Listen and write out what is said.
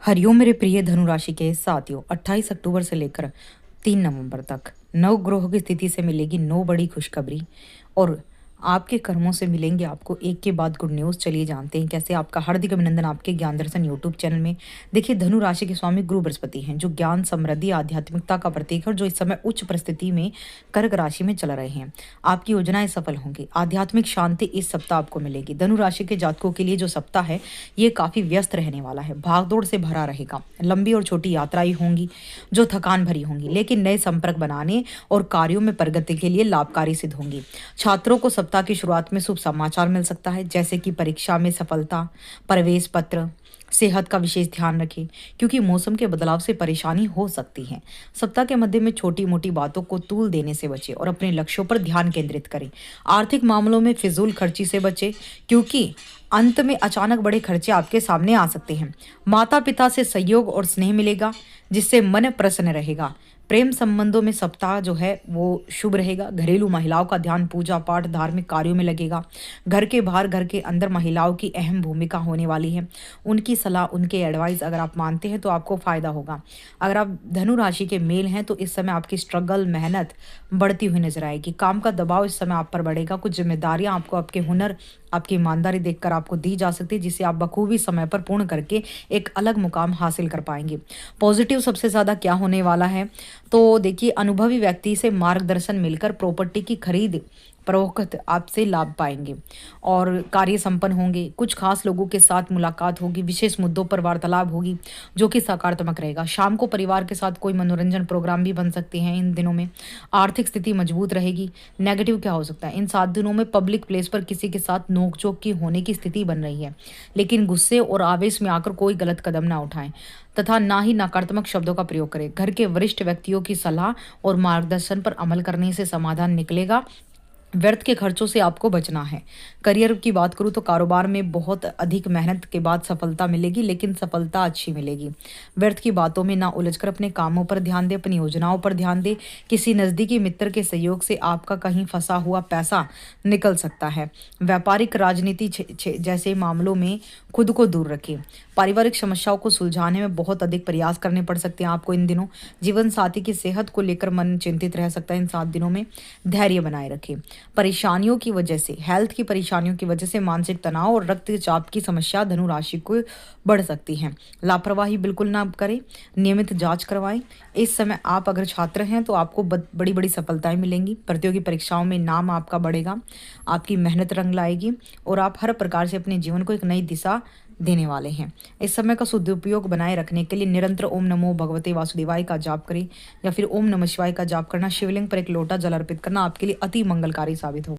हरिओम मेरे प्रिय धनु राशि के साथियों, 28 अक्टूबर से लेकर 3 नवंबर तक नव ग्रहों की स्थिति से मिलेगी 9 बड़ी खुशखबरी और आपके कर्मों से मिलेंगे आपको एक के बाद गुड न्यूज़। चलिए जानते हैं कैसे। आपका हार्दिक अभिनंदन आपके ज्ञान दर्शन यूट्यूब चैनल में। देखिए, धनु राशि के स्वामी गुरु बृहस्पति हैं, जो ज्ञान, समृद्धि, आध्यात्मिकता का प्रतीक है और जो इस समय उच्च परिस्थिति में कर्क राशि में चल रहे हैं। आपकी योजनाएं सफल होंगी। आध्यात्मिक शांति इस सप्ताह आपको मिलेगी। धनु राशि के जातकों के लिए जो सप्ताह है ये काफी व्यस्त रहने वाला है, भागदौड़ से भरा रहेगा। लंबी और छोटी यात्राएं होंगी जो थकान भरी होंगी, लेकिन नए संपर्क बनाने और कार्यों में प्रगति के लिए लाभकारी सिद्ध होंगी। छात्रों को सप्ताह की शुरुआत में शुभ समाचार मिल सकता है, जैसे कि परीक्षा में सफलता, प्रवेश पत्र। सेहत का विशेष ध्यान रखें, क्योंकि मौसम के बदलाव से परेशानी हो सकती है। सप्ताह के मध्य में छोटी मोटी बातों को तूल देने से बचें और अपने लक्ष्यों पर ध्यान केंद्रित करें। आर्थिक मामलों में फिजूल खर्ची से बचें, क्योंकि अंत में अचानक बड़े खर्चे आपके सामने आ सकते हैं। माता पिता से सहयोग और स्नेह मिलेगा, जिससे मन प्रसन्न रहेगा। प्रेम संबंधों में सप्ताह जो है वो शुभ रहेगा। घरेलू महिलाओं का ध्यान पूजा पाठ, धार्मिक कार्यों में लगेगा। घर के बाहर, घर के अंदर महिलाओं की अहम भूमिका होने वाली है। उनकी सलाह, उनके एडवाइस अगर आप मानते हैं तो आपको फायदा होगा। अगर आप धनु राशि के मेल हैं तो इस समय आपकी स्ट्रगल, मेहनत बढ़ती हुई नजर आएगी। काम का दबाव इस समय आप पर बढ़ेगा। कुछ जिम्मेदारियां आपको आपके हुनर, आपकी ईमानदारी देखकर आपको दी जा सकती है, जिसे आप बखूबी समय पर पूर्ण करके एक अलग मुकाम हासिल कर पाएंगे। पॉजिटिव सबसे ज़्यादा क्या होने वाला है, तो देखिए, अनुभवी व्यक्ति से मार्गदर्शन मिलकर प्रॉपर्टी की खरीद फरोख्त आपसे लाभ पाएंगे और कार्य संपन्न होंगे। कुछ खास लोगों के साथ मुलाकात होगी, विशेष मुद्दों पर वार्तालाप होगी जो कि सकारात्मक रहेगा। शाम को परिवार के साथ कोई मनोरंजन प्रोग्राम भी बन सकते हैं इन दिनों में। आर्थिक स्थिति मजबूत रहेगी। नेगेटिव क्या हो सकता है, इन 7 दिनों में पब्लिक प्लेस पर किसी के साथ नोकझोंक की होने की स्थिति बन रही है, लेकिन गुस्से और आवेश में आकर कोई गलत कदम ना उठाएं तथा ना ही नकारात्मक शब्दों का प्रयोग करें। घर के वरिष्ठ व्यक्तियों की सलाह और मार्गदर्शन पर अमल करने से समाधान निकलेगा। व्यर्थ के खर्चों से आपको बचना है। करियर की बात करूँ तो कारोबार में बहुत अधिक मेहनत के बाद सफलता मिलेगी, लेकिन सफलता अच्छी मिलेगी। व्यर्थ की बातों में ना उलझकर अपने कामों पर ध्यान दें, अपनी योजनाओं पर ध्यान दें। किसी नज़दीकी मित्र के सहयोग से आपका कहीं फंसा हुआ पैसा निकल सकता है। व्यापारिक, राजनीति जैसे मामलों में खुद को दूर रखें। पारिवारिक समस्याओं को सुलझाने में बहुत अधिक प्रयास करने पड़ सकते हैं आपको इन दिनों। जीवन साथी की सेहत को लेकर मन चिंतित रह सकता है इन 7 दिनों में। धैर्य बनाए रखें। परेशानियों की वजह से, हेल्थ की परेशानियों की वजह से मानसिक तनाव और रक्तचाप की समस्या धनु राशि को बढ़ सकती है। लापरवाही बिल्कुल ना करें, नियमित जांच करवाएं। इस समय आप अगर छात्र हैं तो आपको बड़ी बड़ी सफलताएं मिलेंगी। प्रतियोगी परीक्षाओं में नाम आपका बढ़ेगा, आपकी मेहनत रंग लाएगी और आप हर प्रकार से अपने जीवन को एक नई दिशा देने वाले हैं। इस समय का सदुपयोग बनाए रखने के लिए निरंतर ओम नमो भगवते वासुदेवाय का जाप करें या फिर ओम नमः शिवाय का जाप करना, शिवलिंग पर एक लोटा जल अर्पित करना आपके लिए अति मंगलकारी साबित होगा।